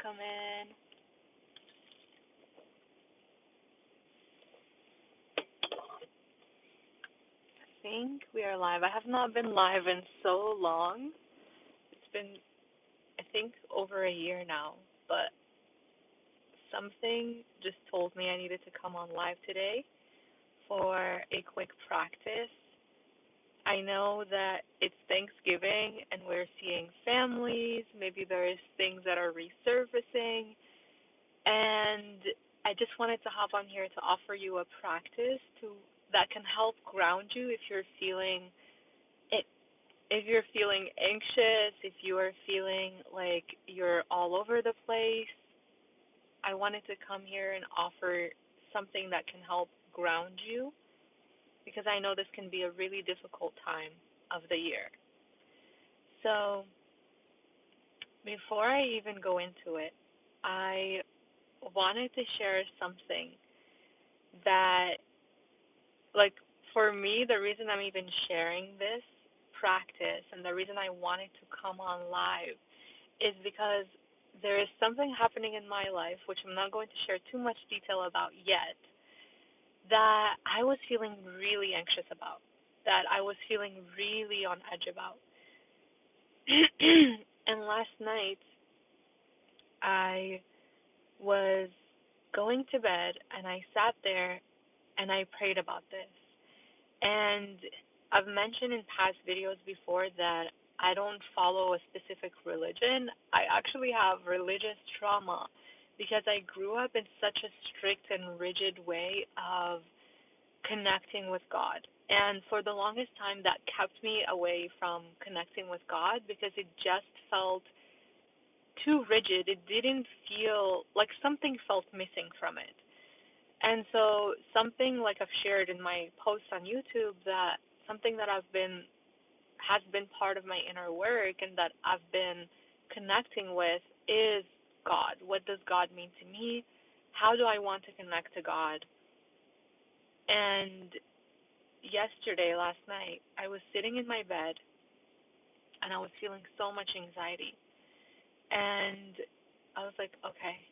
come in. I think we are live. I have not been live in so long. It's been, I think, over a year now, but something just told me I needed to come on live today for a quick practice. I know that it's Thanksgiving and we're seeing families, maybe there's things that are resurfacing, and I just wanted to hop on here to offer you a practice to that can help ground you if you're feeling it, if you're feeling anxious, if you are feeling like you're all over the place. I wanted to come here and offer something that can help ground you because I know this can be a really difficult time of the year. So, before I even go into it, I wanted to share something that, like, for me, the reason I'm even sharing this practice and the reason I wanted to come on live is because there is something happening in my life, which I'm not going to share too much detail about yet, that I was feeling really anxious about, that I was feeling really on edge about. And last night, I was going to bed and I sat there and I prayed about this. And I've mentioned in past videos before that I don't follow a specific religion. I actually have religious trauma because I grew up in such a strict and rigid way of connecting with God. And for the longest time, that kept me away from connecting with God because it just felt too rigid. It didn't feel like something felt missing from it. And so, something like I've shared in my posts on YouTube, that something that has been part of my inner work and that I've been connecting with is God. What does God mean to me? How do I want to connect to God? And last night, I was sitting in my bed and I was feeling so much anxiety. And I was like, okay,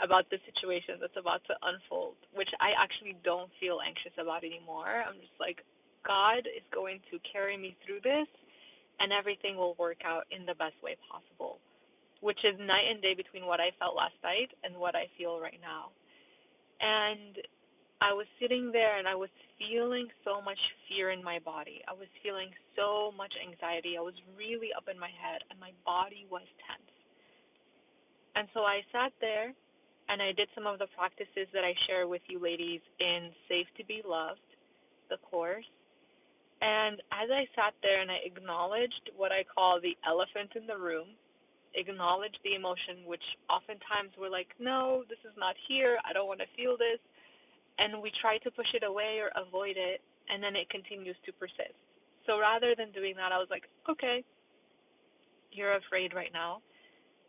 about the situation that's about to unfold, which I actually don't feel anxious about anymore. I'm just like, God is going to carry me through this and everything will work out in the best way possible, which is night and day between what I felt last night and what I feel right now. And I was sitting there and I was feeling so much fear in my body. I was feeling so much anxiety. I was really up in my head and my body was tense. And so I sat there and I did some of the practices that I share with you ladies in Safe to Be Loved, the course. And as I sat there and I acknowledged what I call the elephant in the room, acknowledged the emotion, which oftentimes we're like, no, this is not here. I don't want to feel this. And we try to push it away or avoid it, and then it continues to persist. So rather than doing that, I was like, okay, you're afraid right now.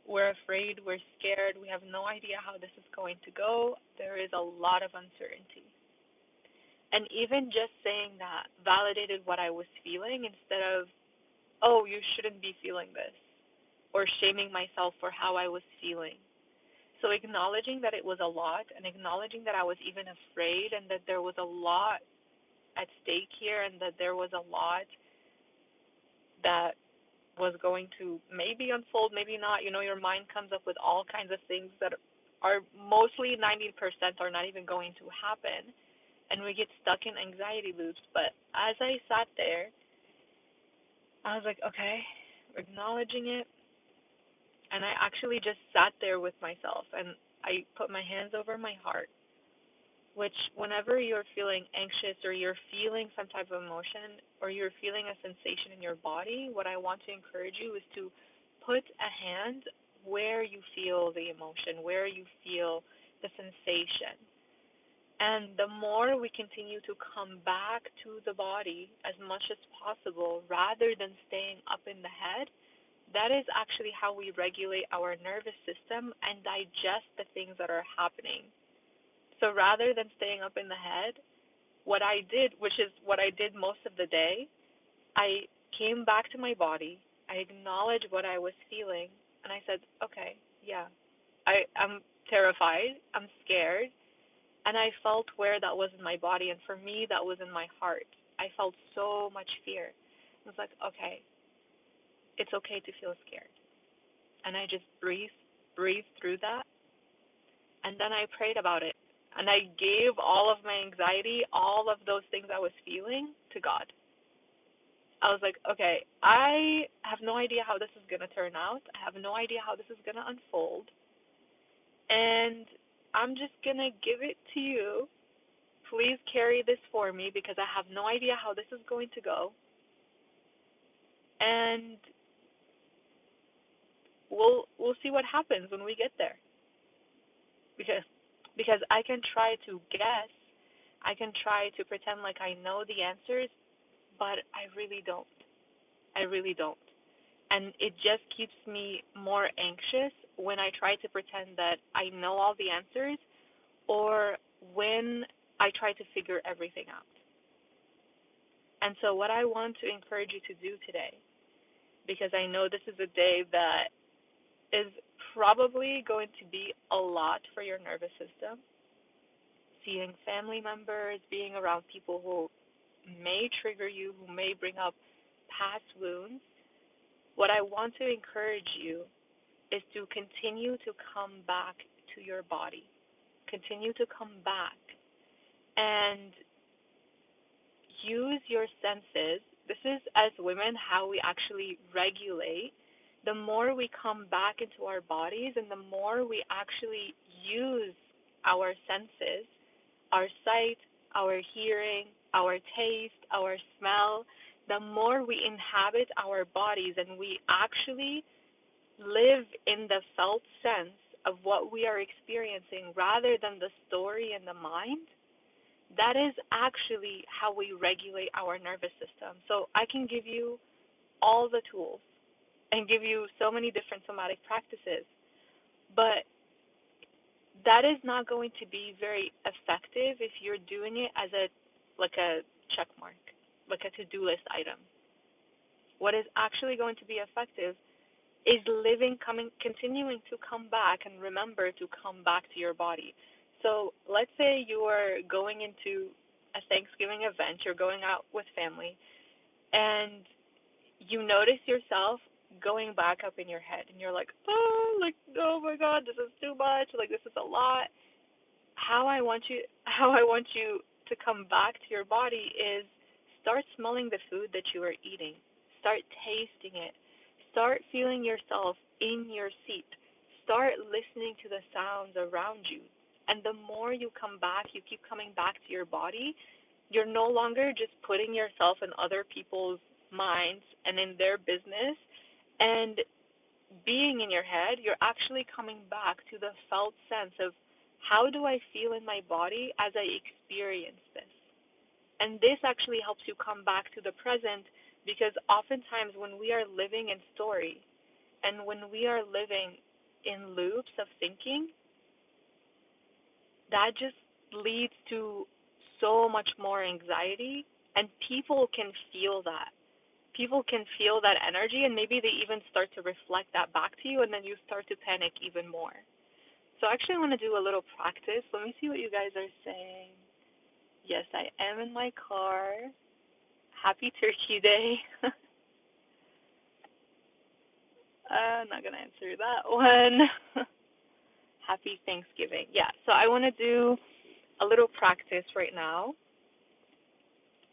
We're afraid, we're scared, we have no idea how this is going to go. There is a lot of uncertainty. And even just saying that validated what I was feeling instead of, oh, you shouldn't be feeling this, or shaming myself for how I was feeling. So acknowledging that it was a lot and acknowledging that I was even afraid and that there was a lot at stake here and that there was a lot that was going to maybe unfold, maybe not. Your mind comes up with all kinds of things that are mostly 90% are not even going to happen. And we get stuck in anxiety loops. But as I sat there, I was like, okay, acknowledging it. And I actually just sat there with myself and I put my hands over my heart, which whenever you're feeling anxious or you're feeling some type of emotion or you're feeling a sensation in your body, what I want to encourage you is to put a hand where you feel the emotion, where you feel the sensation. And the more we continue to come back to the body as much as possible rather than staying up in the head, that is actually how we regulate our nervous system and digest the things that are happening. So rather than staying up in the head, what I did, which is what I did most of the day, I came back to my body, I acknowledged what I was feeling, and I said, okay, Yeah. I'm terrified. I'm scared. And I felt where that was in my body. And for me, that was in my heart. I felt so much fear. I was like, okay, it's okay to feel scared. And I just breathed through that. And then I prayed about it. And I gave all of my anxiety, all of those things I was feeling to God. I was like, okay, I have no idea how this is going to turn out. I have no idea how this is going to unfold. And I'm just going to give it to you. Please carry this for me because I have no idea how this is going to go. And we'll see what happens when we get there. Because I can try to guess, I can try to pretend like I know the answers, but I really don't. I really don't. And it just keeps me more anxious when I try to pretend that I know all the answers or when I try to figure everything out. And so, what I want to encourage you to do today, because I know this is a day that is probably going to be a lot for your nervous system, seeing family members, being around people who may trigger you, who may bring up past wounds. What I want to encourage you is to continue to come back to your body. Continue to come back and use your senses. This is, as women, how we actually regulate. The more we come back into our bodies and the more we actually use our senses, our sight, our hearing, our taste, our smell, the more we inhabit our bodies and we actually live in the felt sense of what we are experiencing rather than the story in the mind, that is actually how we regulate our nervous system. So I can give you all the tools and give you so many different somatic practices, but that is not going to be very effective if you're doing it as a check mark, like a to-do list item. What is actually going to be effective is continuing to come back and remember to come back to your body. So let's say you are going into a Thanksgiving event, you're going out with family, and you notice yourself going back up in your head, and you're oh my God, this is too much, like this is a lot. How I want you to come back to your body is start smelling the food that you are eating. Start tasting it. Start feeling yourself in your seat. Start listening to the sounds around you. And the more you come back, you keep coming back to your body, you're no longer just putting yourself in other people's minds and in their business and being in your head, you're actually coming back to the felt sense of how do I feel in my body as I experience this? And this actually helps you come back to the present because oftentimes when we are living in story and when we are living in loops of thinking, that just leads to so much more anxiety, and people can feel that. People can feel that energy, and maybe they even start to reflect that back to you, and then you start to panic even more. So actually, I want to do a little practice. Let me see what you guys are saying. Yes, I am in my car. Happy Turkey Day. I'm not going to answer that one. Happy Thanksgiving. Yeah, so I want to do a little practice right now.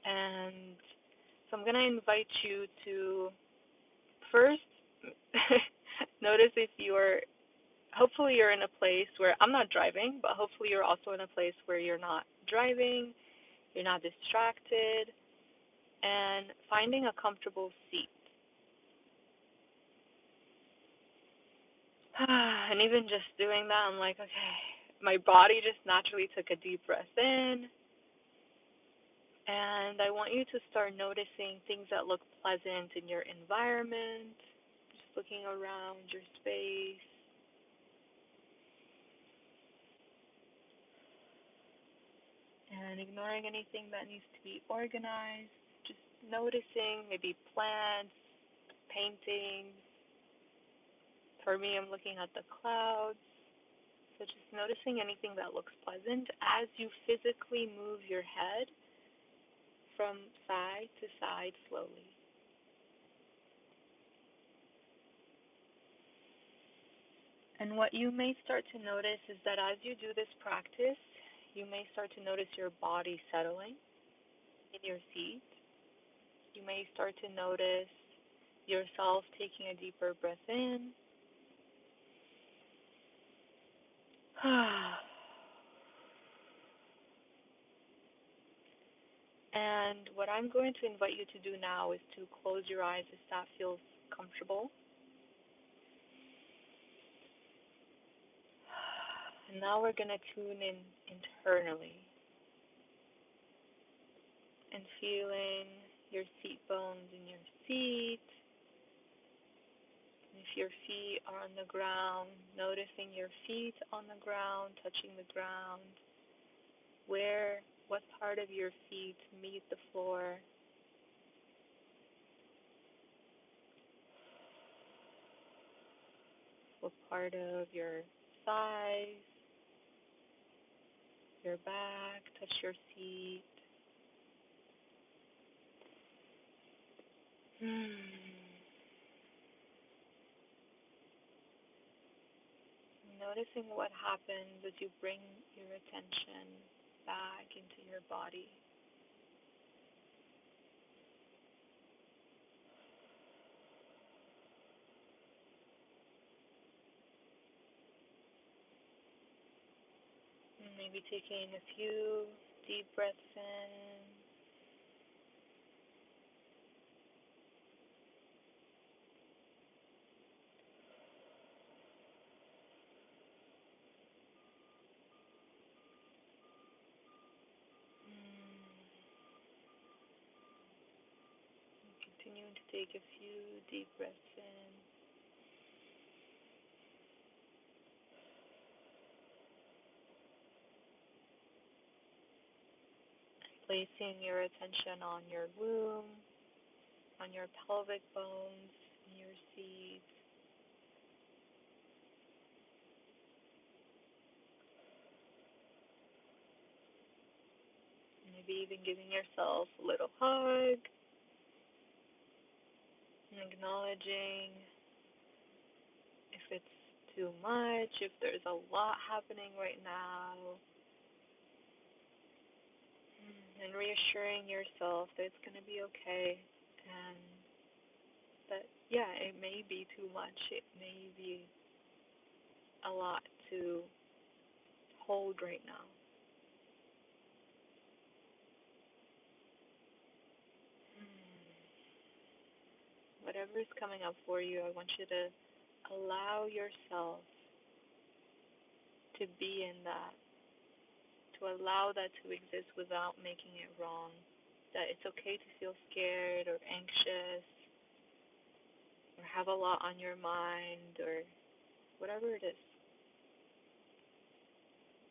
And so I'm going to invite you to first notice if hopefully you're in a place where I'm not driving, but hopefully you're also in a place where you're not driving, you're not distracted, and finding a comfortable seat. And even just doing that, I'm like, okay, my body just naturally took a deep breath in. And I want you to start noticing things that look pleasant in your environment, just looking around your space. And ignoring anything that needs to be organized, just noticing maybe plants, paintings, For me, I'm looking at the clouds. So just noticing anything that looks pleasant as you physically move your head from side to side slowly. And what you may start to notice is that as you do this practice, you may start to notice your body settling in your seat. You may start to notice yourself taking a deeper breath in. And what I'm going to invite you to do now is to close your eyes if that feels comfortable. And now we're going to tune in internally and feeling your seat bones in your seat. And if your feet are on the ground, noticing your feet on the ground, touching the ground, what part of your feet meet the floor. What part of your thighs, your back touch your seat. Noticing what happens as you bring your attention back into your body. Maybe taking a few deep breaths in. Continuing to take a few deep breaths in. Placing your attention on your womb, on your pelvic bones, in your seat. Maybe even giving yourself a little hug, and acknowledging if it's too much, if there's a lot happening right now, and reassuring yourself that it's going to be okay, and that, yeah, it may be too much, it may be a lot to hold right now. Whatever is coming up for you, I want you to allow yourself to be in that, to allow that to exist without making it wrong. That it's okay to feel scared or anxious or have a lot on your mind or whatever it is.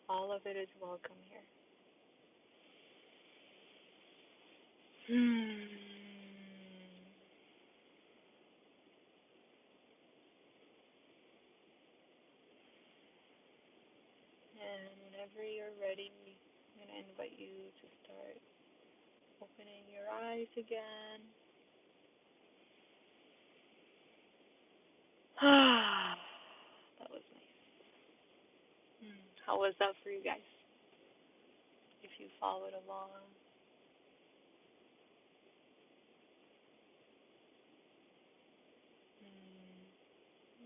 All of it is welcome here. And whenever you're ready, I'm going to invite you to start opening your eyes again. That was nice. How was that for you guys? If you followed along.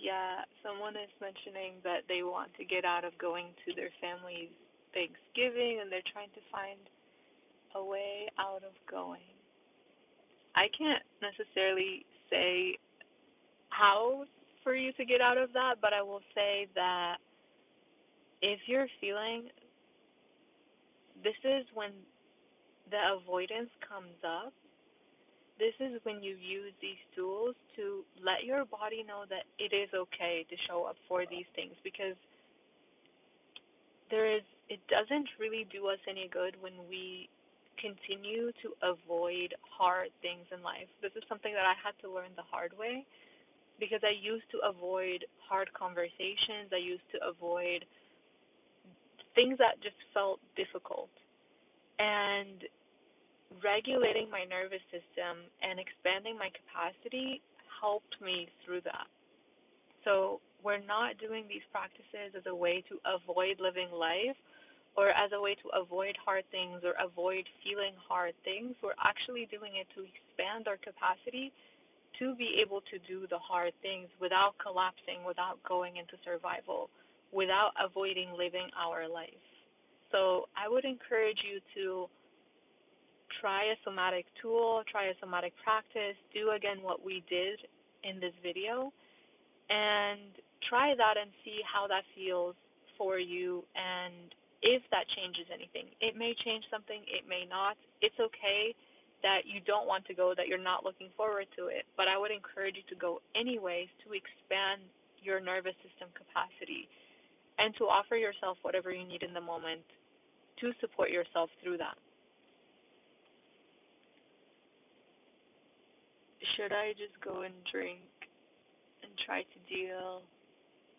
Yeah, someone is mentioning that they want to get out of going to their family's Thanksgiving and they're trying to find a way out of going. I can't necessarily say how for you to get out of that, but I will say that if you're feeling, this is when the avoidance comes up. This is when you use these tools to let your body know that it is okay to show up for these things, because it doesn't really do us any good when we continue to avoid hard things in life. This is something that I had to learn the hard way. because I used to avoid hard conversations. I used to avoid things that just felt difficult. And regulating my nervous system and expanding my capacity helped me through that. So we're not doing these practices as a way to avoid living life or as a way to avoid hard things or avoid feeling hard things. We're actually doing it to expand our capacity to be able to do the hard things without collapsing, without going into survival, without avoiding living our life. So I would encourage you to try a somatic tool, try a somatic practice, do again what we did in this video, and try that and see how that feels for you and if that changes anything. It may change something, it may not. It's okay that you don't want to go, that you're not looking forward to it, but I would encourage you to go anyways to expand your nervous system capacity and to offer yourself whatever you need in the moment to support yourself through that. Should I just go and drink and try to deal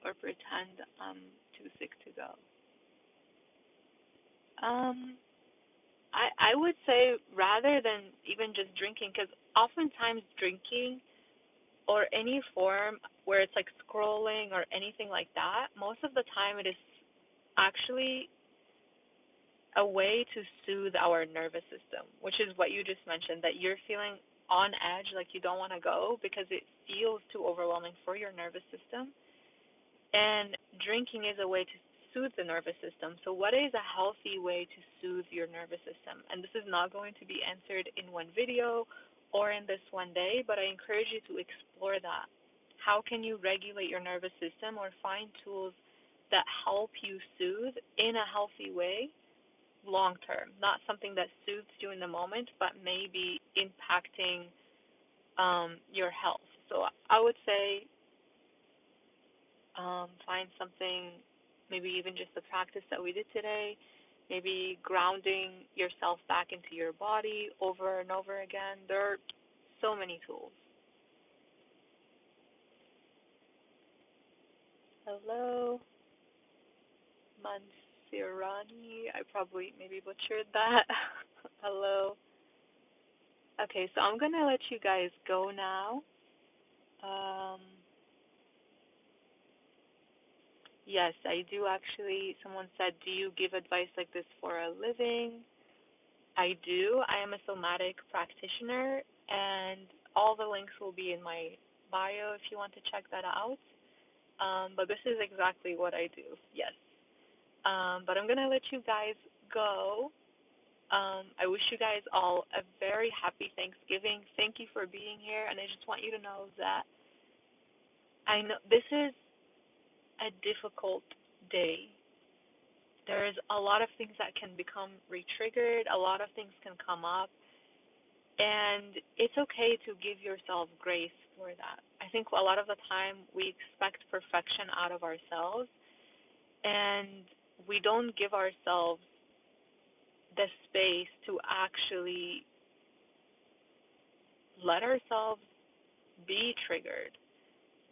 or pretend I'm too sick to go? Um, I would say rather than even just drinking, because oftentimes drinking or any form where it's like scrolling or anything like that, most of the time it is actually a way to soothe our nervous system, which is what you just mentioned, that you're feeling on edge, like you don't want to go because it feels too overwhelming for your nervous system. And drinking is a way to soothe the nervous system. So, what is a healthy way to soothe your nervous system? And this is not going to be answered in one video or in this one day, but I encourage you to explore that. How can you regulate your nervous system or find tools that help you soothe in a healthy way long term? Not something that soothes you in the moment, but maybe impacting your health. So, I would say find something, maybe even just the practice that we did today, maybe grounding yourself back into your body over and over again. There are so many tools. Hello, Mansirani. I probably maybe butchered that. Hello. Okay, so I'm gonna let you guys go now. Um, yes, I do actually. Someone said, "Do you give advice like this for a living?" I do. I am a somatic practitioner, and all the links will be in my bio if you want to check that out. But this is exactly what I do. Yes. But I'm gonna let you guys go. I wish you guys all a very happy Thanksgiving. Thank you for being here, and I just want you to know that I know this is a difficult day. There's a lot of things that can become re-triggered. A lot of things can come up. And it's okay to give yourself grace for that. I think a lot of the time we expect perfection out of ourselves, and we don't give ourselves the space to actually let ourselves be triggered,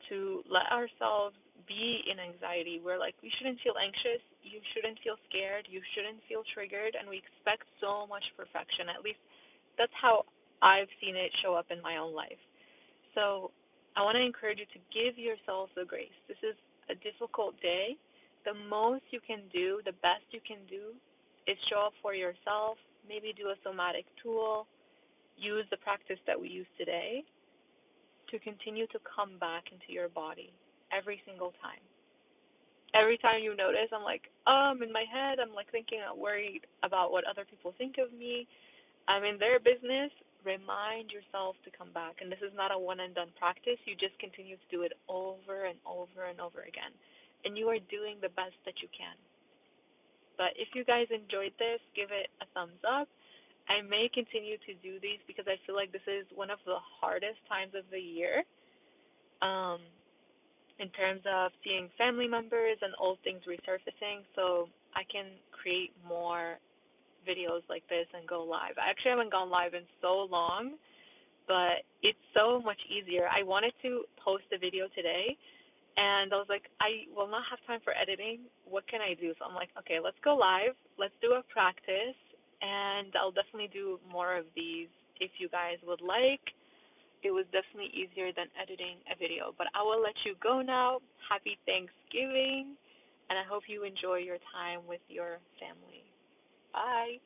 to let ourselves be in anxiety. We're like, we shouldn't feel anxious, you shouldn't feel scared, you shouldn't feel triggered, and we expect so much perfection. At least that's how I've seen it show up in my own life. So I want to encourage you to give yourself the grace. This is a difficult day. The most you can do, the best you can do, is show up for yourself, maybe do a somatic tool, use the practice that we used today to continue to come back into your body every single time. Every time you notice, I'm like, in my head, I'm like thinking, I'm worried about what other people think of me. I'm in their business. Remind yourself to come back. And this is not a one and done practice. You just continue to do it over and over and over again. And you are doing the best that you can. But if you guys enjoyed this, give it a thumbs up. I may continue to do these because I feel like this is one of the hardest times of the year, um, in terms of seeing family members and old things resurfacing. So I can create more videos like this and go live. I actually haven't gone live in so long, but it's so much easier. I wanted to post a video today, and I was like, I will not have time for editing. What can I do? So I'm like, okay, let's go live. Let's do a practice, and I'll definitely do more of these if you guys would like. It was definitely easier than editing a video. But I will let you go now. Happy Thanksgiving, and I hope you enjoy your time with your family. Bye.